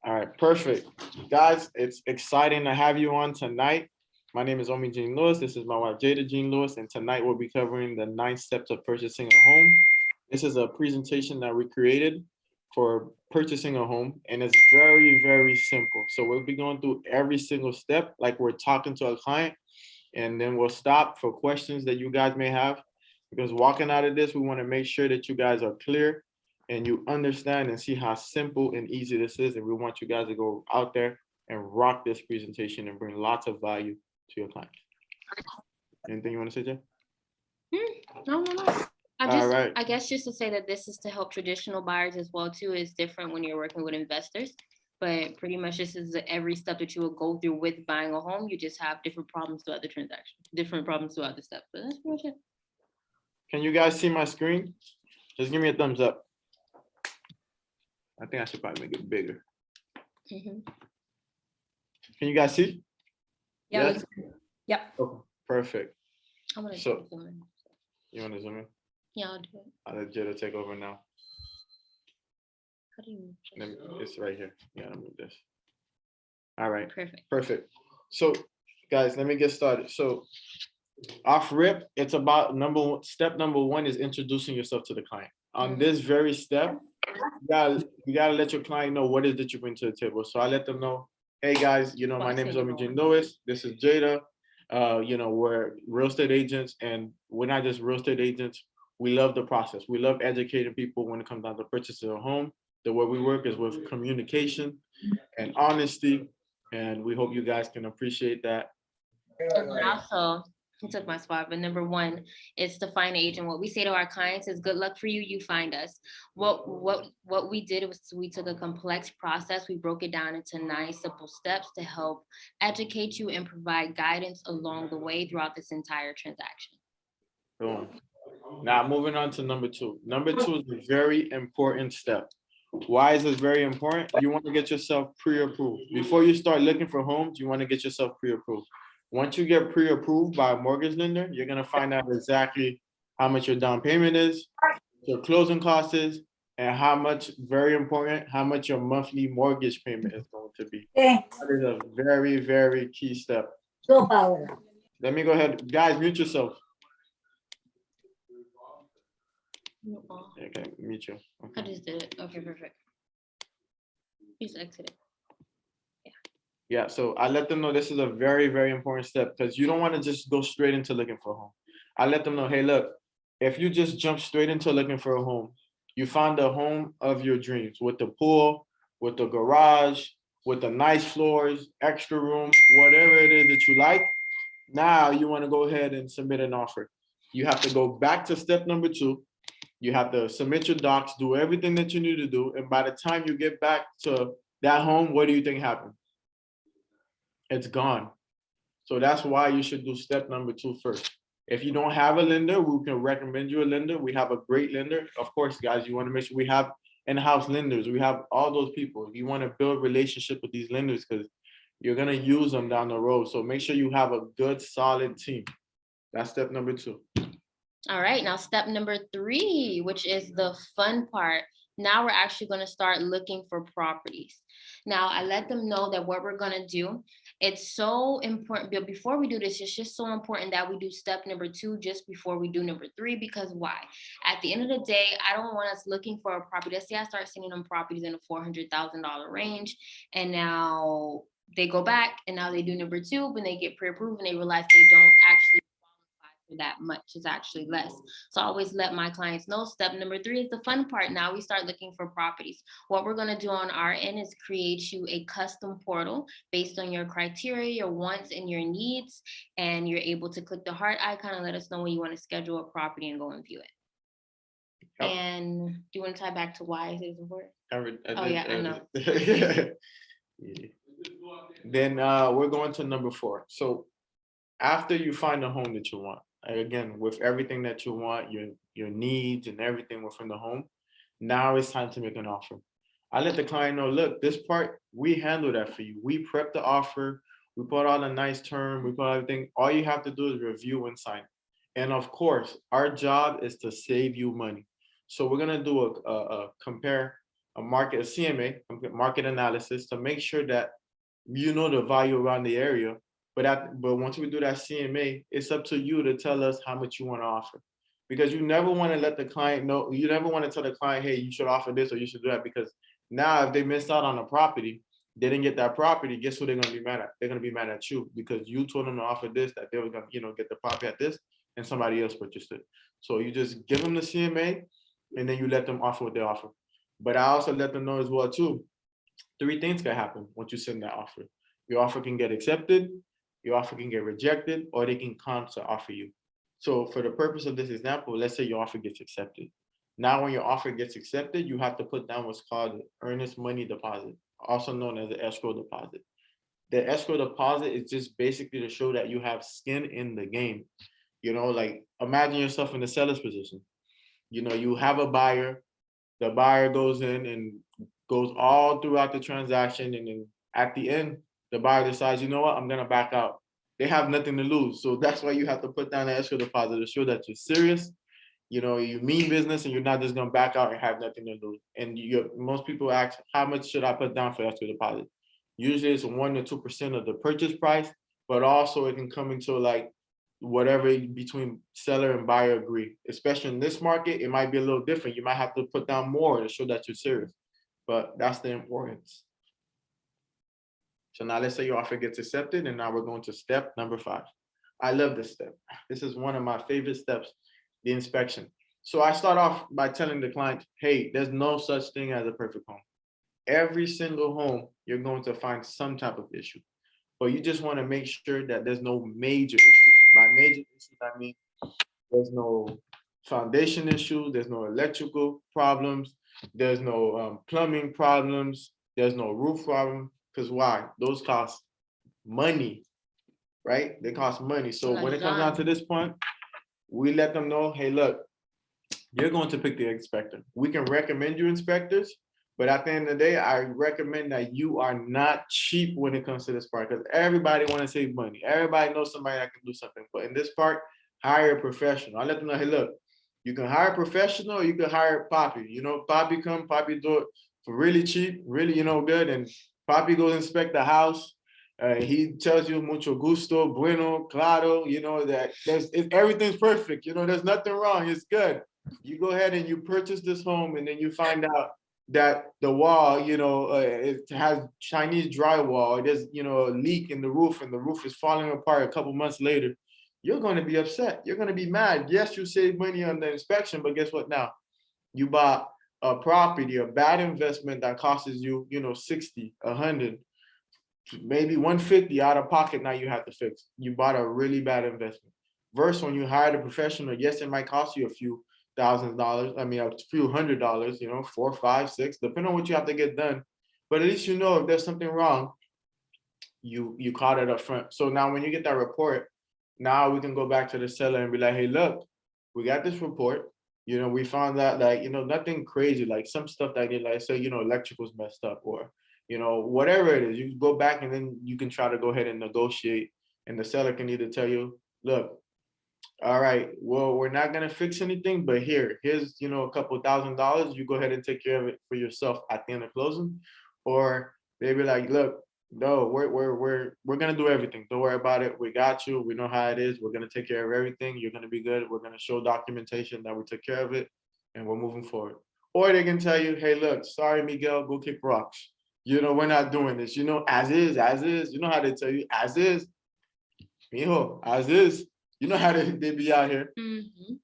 All right, perfect. Guys, it's exciting to have you on tonight. My name is Omi Jean Lewis. This is my wife, Jada Jean Lewis, and tonight we'll be covering the 9 steps of purchasing a home. This is a presentation that we created for purchasing a home, and it's very, very simple. So we'll be going through every single step like we're talking to a client, and then we'll stop for questions that you guys may have. Because walking out of this, we want to make sure that you guys are clear and you understand and see how simple and easy this is. And we want you guys to go out there and rock this presentation and bring lots of value to your clients. Anything you want to say, Jay? No. All right. I guess just to say that this is to help traditional buyers as well too. Is different when you're working with investors, but pretty much this is every step that you will go through with buying a home. You just have different problems throughout the transaction, different problems throughout the steps. But that's pretty much it. Can you guys see my screen? Just give me a thumbs up. I think I should probably make it bigger. Mhm. Can you guys see? Yeah. Yes? Yep. Okay, perfect. I'm gonna So- zoom in. You want to zoom in? Yeah, I'll do it. I'll let Jada take over now. How do you? It's right here. Yeah, I'll move this. All right. Perfect. Perfect. So, guys, let me get started. So, off rip, it's about step number one is introducing yourself to the client. On this very step, you gotta let your client know what it is that you bring to the table. So I let them know, hey guys, my name is Omijin Lewis. This is Jada. We're real estate agents, and we're not just real estate agents. We love the process. We love educating people when it comes down to purchasing a home. The way we work is with communication and honesty, and we hope you guys can appreciate that. And then also, he took my spot, but number one is to find an agent. What we say to our clients is good luck for you, you find us. What we did was we took a complex process, we broke it down into 9 simple steps to help educate you and provide guidance along the way throughout this entire transaction. Boom. Now moving on to number two. Number two is a very important step. Why is this very important? You want to get yourself pre-approved. Before you start looking for homes, you want to get yourself pre-approved. Once you get pre-approved by a mortgage lender, you're going to find out exactly how much your down payment is, your closing cost is, and how much, very important, how much your monthly mortgage payment is going to be. That is a very, very key step. Let me go ahead. Guys, mute yourself. Okay, mute you. I just did it. Okay, perfect. Just exit it. Yeah, so I let them know this is a very, very important step because you don't want to just go straight into looking for a home. I let them know, hey, look, if you just jump straight into looking for a home, you found the home of your dreams with the pool, with the garage, with the nice floors, extra room, whatever it is that you like. Now you want to go ahead and submit an offer. You have to go back to step number 2. You have to submit your docs, do everything that you need to do. And by the time you get back to that home, what do you think happened? It's gone. So that's why you should do step number 2 first. If you don't have a lender, we can recommend you a lender. We have a great lender. Of course, guys, you want to make sure we have in-house lenders. We have all those people. You want to build relationship with these lenders because you're going to use them down the road. So make sure you have a good, solid team. That's step number 2. All right, now step number 3, which is the fun part. Now we're actually going to start looking for properties. Now I let them know that what we're going to do, it's so important. But before we do this, it's just so important that we do step number 2 just before we do number 3. Because why? At the end of the day, I don't want us looking for a property. Let's say I start sending them properties in the $400,000 range, and now they go back and now they do number 2, but they get pre-approved and they realize they don't actually that much, is actually less. So I always let my clients know step number 3 is the fun part. Now we start looking for properties. What we're going to do on our end is create you a custom portal based on your criteria, your wants, and your needs. And you're able to click the heart icon and let us know when you want to schedule a property and go and view it. Yep. And do you want to tie back to why it is important? I know. Yeah. Then we're going to number 4. So after you find the home that you want, again, with everything that you want, your needs and everything within the home, now it's time to make an offer. I let the client know, look, this part, we handle that for you. We prep the offer, we put all the nice term, we put everything. All you have to do is review and sign. And of course, our job is to save you money. So we're gonna do a compare a CMA, market analysis, to make sure that you know the value around the area. But once we do that CMA, it's up to you to tell us how much you want to offer. Because you never want to let the client know, you never want to tell the client, hey, you should offer this or you should do that. Because now if they missed out on a property, they didn't get that property, guess who they're gonna be mad at? They're gonna be mad at you because you told them to offer this, that they were gonna, get the property at this, and somebody else purchased it. So you just give them the CMA and then you let them offer what they offer. But I also let them know as well too, three things can happen once you send that offer. Your offer can get accepted, your offer can get rejected, or they can counter offer you. So for the purpose of this example, let's say your offer gets accepted. Now, when your offer gets accepted, you have to put down what's called an earnest money deposit, also known as the escrow deposit. The escrow deposit is just basically to show that you have skin in the game. Like imagine yourself in the seller's position. You have a buyer, the buyer goes in and goes all throughout the transaction, and then at the end, the buyer decides, you know what, I'm gonna back out. They have nothing to lose. So that's why you have to put down the escrow deposit to show that you're serious, you mean business, and you're not just gonna back out and have nothing to lose. And most people ask, how much should I put down for escrow deposit? Usually it's 1 to 2% of the purchase price, but also it can come into like whatever between seller and buyer agree. Especially in this market, it might be a little different. You might have to put down more to show that you're serious, but that's the importance. So now let's say your offer gets accepted, and now we're going to step number 5. I love this step. This is one of my favorite steps, the inspection. So I start off by telling the client, hey, there's no such thing as a perfect home. Every single home, you're going to find some type of issue, but you just want to make sure that there's no major issues. By major issues, I mean there's no foundation issues, there's no electrical problems, there's no plumbing problems, there's no roof problem. Because why? Those cost money, right? They cost money. So when it comes down to this point, we let them know, hey, look, you're going to pick the inspector. We can recommend you inspectors, but at the end of the day, I recommend that you are not cheap when it comes to this part, because everybody want to save money. Everybody knows somebody that can do something. But in this part, hire a professional. I let them know, hey, look, you can hire a professional, or you can hire Poppy. Poppy Poppy do it for really cheap, really, good. And Poppy goes inspect the house. He tells you mucho gusto, bueno, claro, that everything's perfect. There's nothing wrong. It's good. You go ahead and you purchase this home, and then you find out that the wall, it has Chinese drywall. There's, a leak in the roof, and the roof is falling apart a couple months later. You're going to be upset. You're going to be mad. Yes, you save money on the inspection, but guess what now? You bought a property, a bad investment that costs you, 60, 100, maybe 150 out of pocket. Now you have to fix. You bought a really bad investment. Versus when you hired a professional, yes, it might cost you a few $1,000s. I mean, a few $100s, 4, 5, 6, depending on what you have to get done. But at least if there's something wrong, you caught it up front. So now when you get that report, now we can go back to the seller and be like, hey, look, we got this report. We found out that, nothing crazy, like some stuff that did, like say, electrical's messed up, or, whatever it is, you go back and then you can try to go ahead and negotiate. And the seller can either tell you, look, all right, well, we're not going to fix anything, but here's, a couple $1,000. You go ahead and take care of it for yourself at the end of closing. Or they be like, look, no, we're going to do everything. Don't worry about it. We got you. We know how it is. We're going to take care of everything. You're going to be good. We're going to show documentation that we took care of it, and we're moving forward. Or they can tell you, hey, look, sorry, Miguel, go kick rocks. We're not doing this. As is, as is. You know how they tell you, as is. Mijo, as is. You know how they be out here. Mm-hmm.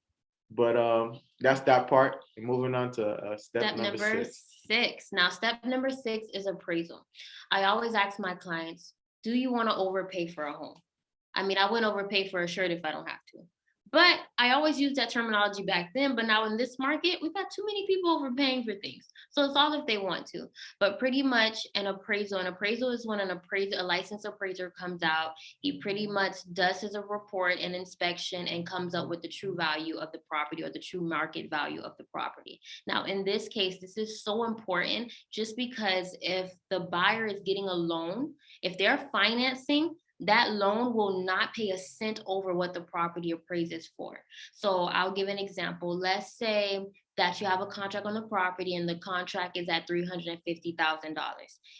But that's that part. And moving on to step number 6. Now, step number 6 is appraisal. I always ask my clients, do you want to overpay for a home? I mean, I wouldn't overpay for a shirt if I don't have to. But I always used that terminology back then. But now in this market, we've got too many people overpaying for things. So it's all if they want to. But pretty much an appraisal is when a licensed appraiser comes out. He pretty much does his report and inspection and comes up with the true value of the property, or the true market value of the property. Now, in this case, this is so important just because if the buyer is getting a loan, if they're financing, that loan will not pay a cent over what the property appraises for. So I'll give an example. Let's say that you have a contract on the property and the contract is at $350,000.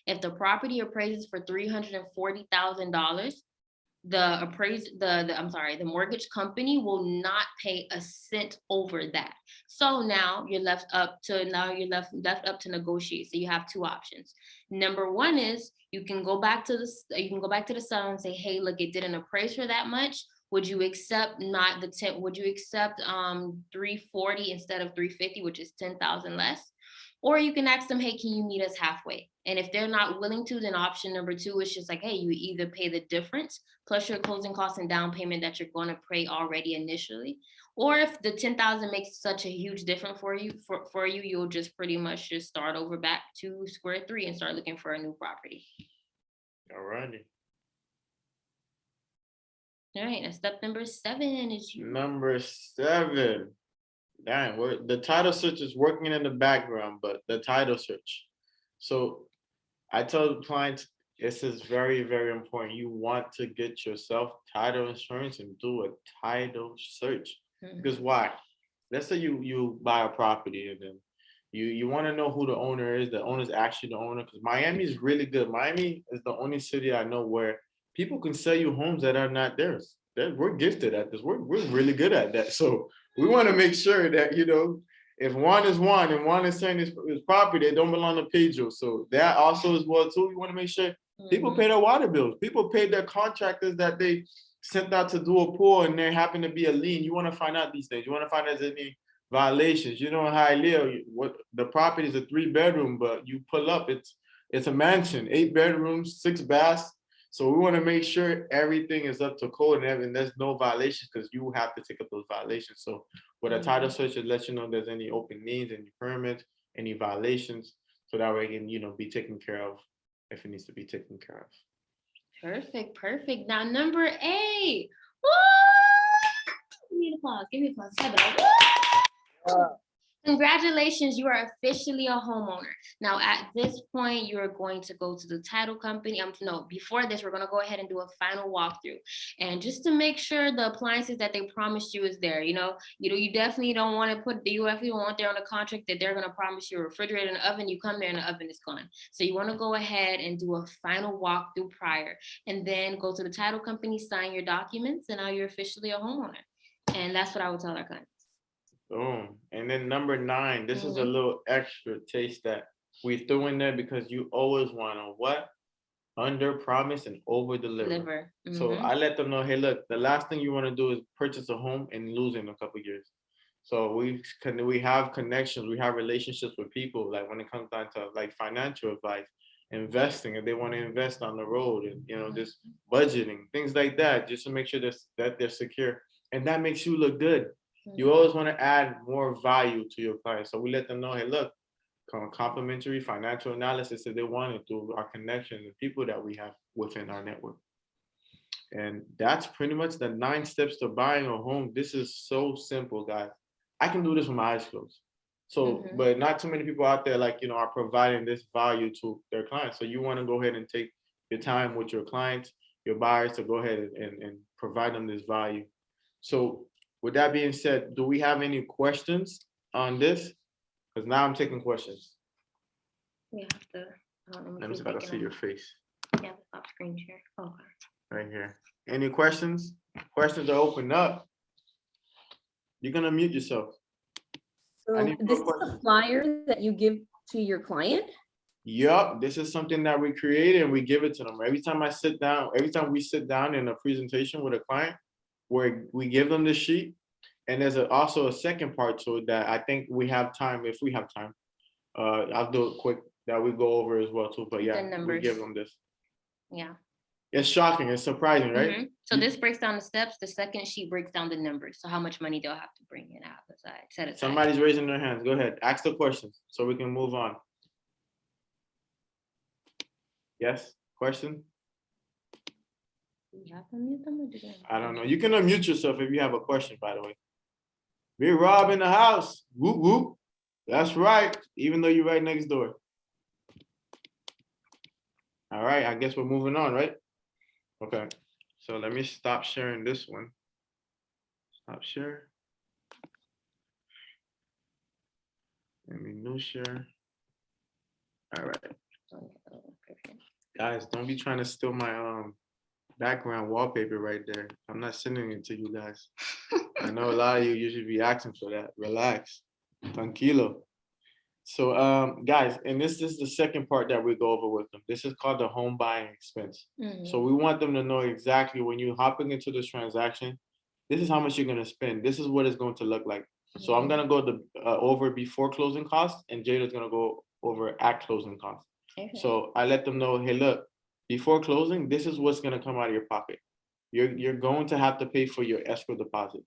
If the property appraises for $340,000, the mortgage company will not pay a cent over that. So now you're left up to negotiate. So you have two options. Number one is you can go back to the seller and say, hey, look, it didn't appraise for that much. Would you accept would you accept 340 instead of 350, which is 10,000 less? Or you can ask them, hey, can you meet us halfway? And if they're not willing to, then option number two is just like, hey, you either pay the difference plus your closing costs and down payment that you're going to pay already initially. Or if the 10,000 makes such a huge difference for you, you'll just pretty much just start over back to square three and start looking for a new property. All righty. All right, and step number 7 is Number 7. Damn, the title search is working in the background, but the title search. So I tell the clients, this is very, very important. You want to get yourself title insurance and do a title search. Because why? Let's say you buy a property and then you want to know who the owner is. The owner's actually the owner, because Miami is really good. Miami is the only city I know where people can sell you homes that are not theirs. We're gifted at this. We're really good at that. So we want to make sure that, if one is one and one is saying his property, they don't belong to Pedro. So that also as well too. We want to make sure people pay their water bills. People pay their contractors that they sent out to do a pool and there happen to be a lien. You want to find out these things. You want to find out if there's any violations. You know how I live. What the property is a 3-bedroom, but you pull up, it's a mansion, 8 bedrooms, 6 baths. So we want to make sure everything is up to code and there's no violations, because you have to take up those violations. So with a title search, it lets you know if there's any open liens, any permits, any violations, so that way it can, be taken care of if it needs to be taken care of. Perfect. Now number 8. Woo! Give me the applause. 7. Congratulations, you are officially a homeowner. Now, at this point, you are going to go to the title company. Before this, we're going to go ahead and do a final walkthrough. And just to make sure the appliances that they promised you is there, you definitely don't want to there on a contract that they're going to promise you a refrigerator and an oven. You come there and the oven is gone. So you want to go ahead and do a final walkthrough prior, and then go to the title company, sign your documents, and now you're officially a homeowner. And that's what I would tell our clients. Boom. And then number 9, this is a little extra taste that we threw in there because you always want to under promise and over deliver. So I let them know, hey, look, the last thing you want to do is purchase a home and lose in a couple of years. So we have connections, we have relationships with people, like when it comes down to like financial advice, investing, if they want to invest on the road, and this budgeting, things like that, just to make sure that they're secure. And that makes you look good. You always want to add more value to your clients. So we let them know, hey, look, complimentary financial analysis if they want it through our connections and people that we have within our network. And that's pretty much the 9 steps to buying a home. This is so simple, guys. I can do this with my eyes closed. So, but not too many people out there are providing this value to their clients. So you want to go ahead and take your time with your clients, your buyers, to go ahead and provide them this value. So with that being said, do we have any questions on this? Because now I'm taking questions. We have to. Let me see if I can see your face. Yeah, the top screen share. Okay. Right here. Any questions? Questions are open up. You're gonna mute yourself. So this is the flyer that you give to your client? Yup, this is something that we create and we give it to them. Every time we sit down in a presentation with a client, where we give them the sheet, and there's also a second part to it that I think we have time. If we have time, I'll do it quick that we go over as well too. But yeah, we give them this. Yeah. It's shocking. It's surprising, right? So this breaks down the steps. The second sheet breaks down the numbers. So how much money they'll have to bring in out of the side. Set aside. Somebody's raising their hands. Go ahead. Ask the questions so we can move on. Yes, question? You have to mute them or do they? I don't know. You can unmute yourself if you have a question, by the way. Big Rob in the house. Whoop, whoop. That's right. Even though you're right next door. All right. I guess we're moving on, right? Okay. So let me stop sharing this one. Stop share. Minutia. All right, guys, don't be trying to steal my background wallpaper right there. I'm not sending it to you guys. I know a lot of you usually be asking for that. Relax, tranquilo. So, guys, and this is the second part that we go over with them. This is called the home buying expense. So we want them to know exactly when you're hopping into this transaction, this is how much you're gonna spend. This is what it's going to look like. So I'm gonna go over before closing costs, and Jada's gonna go over at closing costs. Okay. So I let them know, hey, look, before closing, this is what's gonna come out of your pocket. You're going to have to pay for your escrow deposit.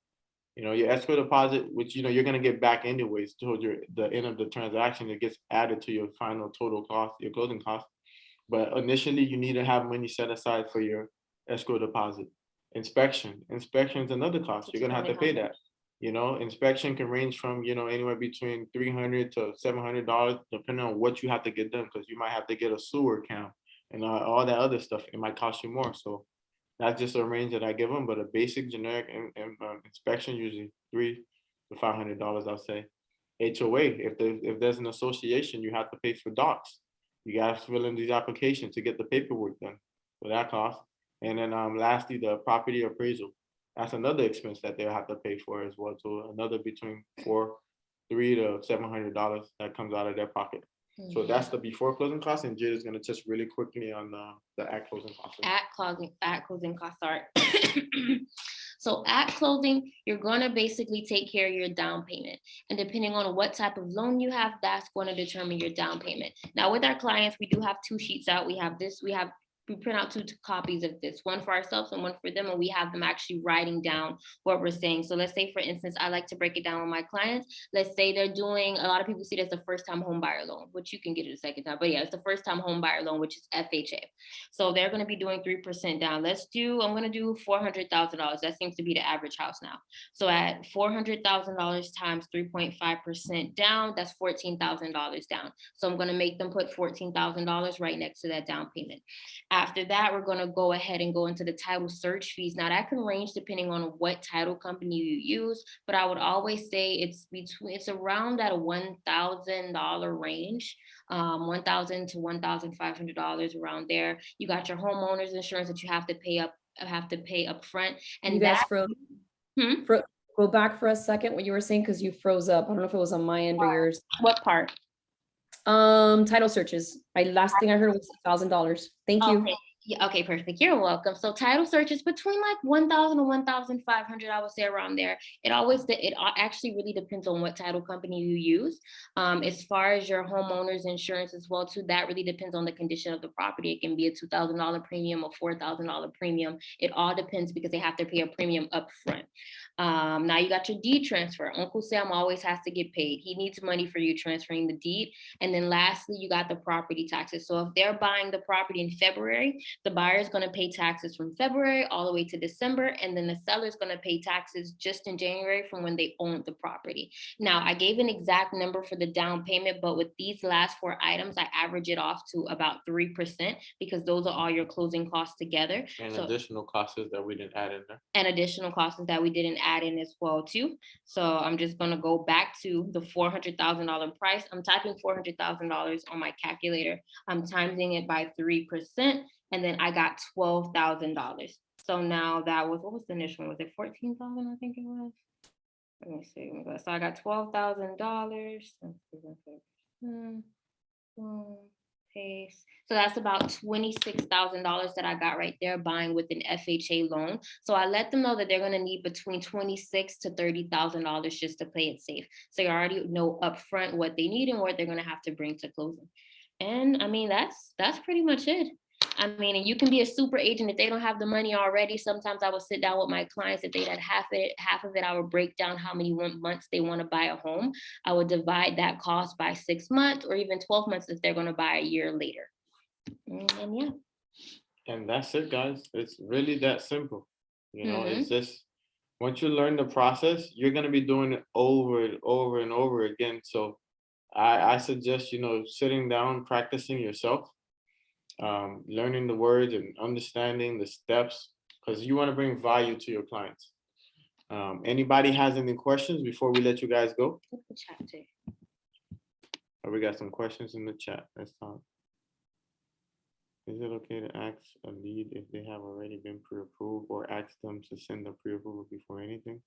You know, your escrow deposit, which you're gonna get back anyways towards the end of the transaction, it gets added to your final total cost, your closing cost. But initially, you need to have money set aside for your escrow deposit. Inspection is another cost. You're gonna have to pay that. Inspection can range from anywhere between $300 to $700, depending on what you have to get done, because you might have to get a sewer count and all that other stuff. It might cost you more. So that's just a range that I give them, but a basic generic inspection usually $300 to $500, I'll say. HOA, if there's an association, you have to pay for docs. You guys fill in these applications to get the paperwork done, so that cost. And then lastly, the property appraisal. That's another expense that they'll have to pay for as well. So another between $300 to $700 that comes out of their pocket. So that's the before closing costs, and Jade is going to touch really quickly on the at closing costs. At closing costs are. So at closing, you're going to basically take care of your down payment. And depending on what type of loan you have, that's going to determine your down payment. Now, with our clients, we do have 2 sheets out. We print out 2 copies of this, one for ourselves and one for them, and we have them actually writing down what we're saying. So let's say, for instance, I like to break it down with my clients. Let's say they're doing, a lot of people see it as the first time home buyer loan, which you can get it a second time, but yeah, it's the first time home buyer loan, which is FHA. So they're going to be doing 3% down. I'm going to do $400,000. That seems to be the average house now. So at $400,000 times 3.5% down, that's $14,000 down. So I'm going to make them put $14,000 right next to that down payment. After that, we're going to go ahead and go into the title search fees. Now that can range depending on what title company you use, but I would always say it's around that $1,000 range, $1,000 to $1,500 around there. You got your homeowner's insurance that you have to pay up front, and you guys froze. Go back for a second. What you were saying, because you froze up. I don't know if it was on my end or yours. What part? Title searches. Last thing I heard was $1,000. Thank you. Okay. Yeah, okay, perfect. You're welcome. So title searches between like 1,000 to 1,500, I would say around there. It actually really depends on what title company you use. As far as your homeowner's insurance as well too, that really depends on the condition of the property. It can be a $2,000 premium or $4,000 premium. It all depends because they have to pay a premium up front. Now you got your deed transfer. Uncle Sam always has to get paid. He needs money for you transferring the deed. And then lastly, you got the property taxes. So if they're buying the property in February, the buyer is going to pay taxes from February all the way to December, and then the seller is going to pay taxes just in January from when they owned the property. Now, I gave an exact number for the down payment, but with these last 4 items, I average it off to about 3% because those are all your closing costs together. And additional costs that we didn't add in there. And additional costs that we didn't add in as well too. So I'm just going to go back to the $400,000 price. I'm typing $400,000 on my calculator. I'm timesing it by 3%. And then I got $12,000. So now that was, what was the initial one? Was it 14,000? I think it was. Let me see. So I got $12,000. So that's about $26,000 that I got right there buying with an FHA loan. So I let them know that they're going to need between $26,000 to $30,000 just to play it safe. So you already know upfront what they need and what they're going to have to bring to closing. And I mean, that's pretty much it. I mean, and you can be a super agent if they don't have the money already. Sometimes I would sit down with my clients. If they had half of it, I would break down how many months they want to buy a home. I would divide that cost by 6 months or even 12 months if they're going to buy a year later. And yeah. And that's it, guys. It's really that simple. It's just, once you learn the process, you're going to be doing it over and over and over again. So I suggest, sitting down, practicing yourself. Learning the words and understanding the steps, because you want to bring value to your clients. Anybody has any questions before we let you guys go? Oh, we got some questions in the chat. Let's talk. Is it okay to ask a lead if they have already been pre-approved or ask them to send the pre-approval before anything?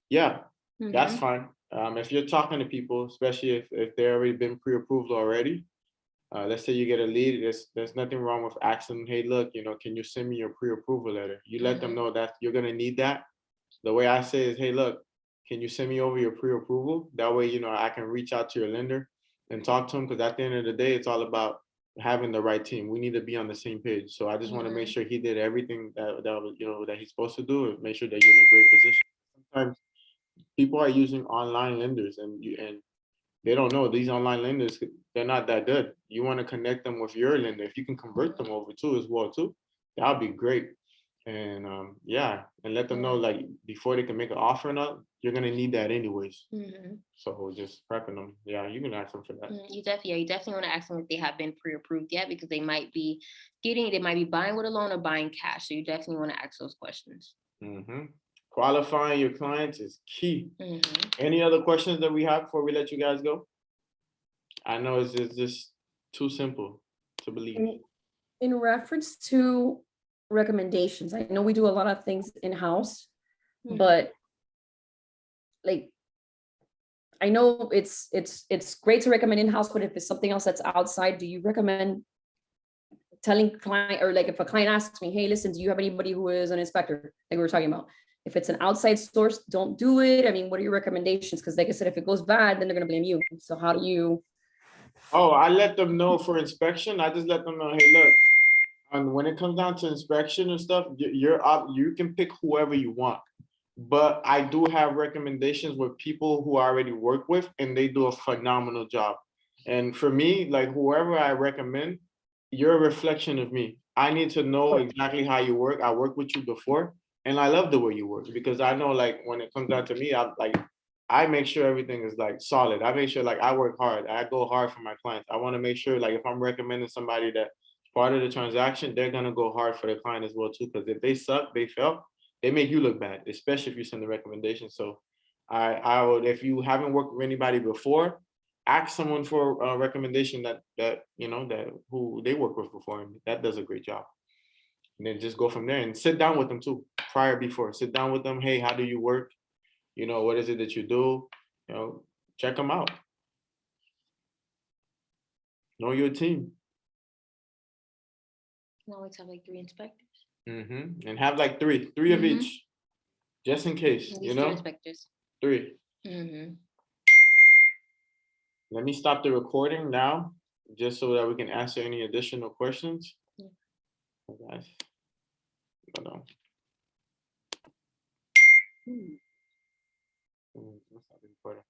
Yeah, that's Mhm. fine. If you're talking to people, especially if they're already been pre-approved already, let's say you get a lead, there's nothing wrong with asking them, hey, look, can you send me your pre-approval letter? You let them Mhm. know that you're gonna need that. The way I say is, hey, look, can you send me over your pre-approval? That way, I can reach out to your lender and talk to them, because at the end of the day, it's all about having the right team. We need to be on the same page. So I just want to make Mhm. sure he did everything that he's supposed to do, and make sure that you're in a great position. Sometimes people are using online lenders, and they don't know these online lenders, they're not that good. You want to connect them with your lender. If you can convert them over too as well too, that would be great. And yeah, and let them know, Yeah. like, before they can make an offer or not, you're gonna need that anyways. Mhm. So just prepping them. Yeah, you can ask them for that. You definitely want to ask them if they have been pre-approved yet, because they might be buying with a loan or buying cash. So you definitely want to ask those questions. Hmm. Qualifying your clients is key. Mhm. Any other questions that we have before we let you guys go? I know it's just too simple to believe. In reference to recommendations, I know we do a lot of things in-house, Mhm. but like, I know it's great to recommend in-house, but if it's something else that's outside, do you recommend telling client, or like if a client asks me, hey, listen, do you have anybody who is an inspector, like we were talking about? If it's an outside source, don't do it. I mean, what are your recommendations? Because like I said, if it goes bad, then they're gonna blame you. So how do you? Oh, I let them know for inspection. I just let them know, hey, look, and when it comes down to inspection and stuff, you're up. You can pick whoever you want, but I do have recommendations with people who I already work with, and they do a phenomenal job. And for me, like, whoever I recommend, you're a reflection of me. I need to know exactly how you work. I worked with you before, and I love the way you work, because I know, like, when it comes down to me, I make sure everything is like solid. I make sure, like, I work hard. I go hard for my clients. I want to make sure, like, if I'm recommending somebody that part of the transaction, they're gonna go hard for the client as well too. Because if they suck, they fail, they make you look bad, especially if you send a recommendation. So I would, if you haven't worked with anybody before, ask someone for a recommendation that who they work with before, and that does a great job. And then just go from there and sit down with them too. Before, sit down with them. Hey, how do you work? What is it that you do? Check them out. Know your team. You always have like 3 inspectors. And have like three of Mhm. each, just in case. At least 3 inspectors. 3. Mhm. Let me stop the recording now, just so that we can answer any additional questions. Yeah. Guys, hold on. Let's stop the recording.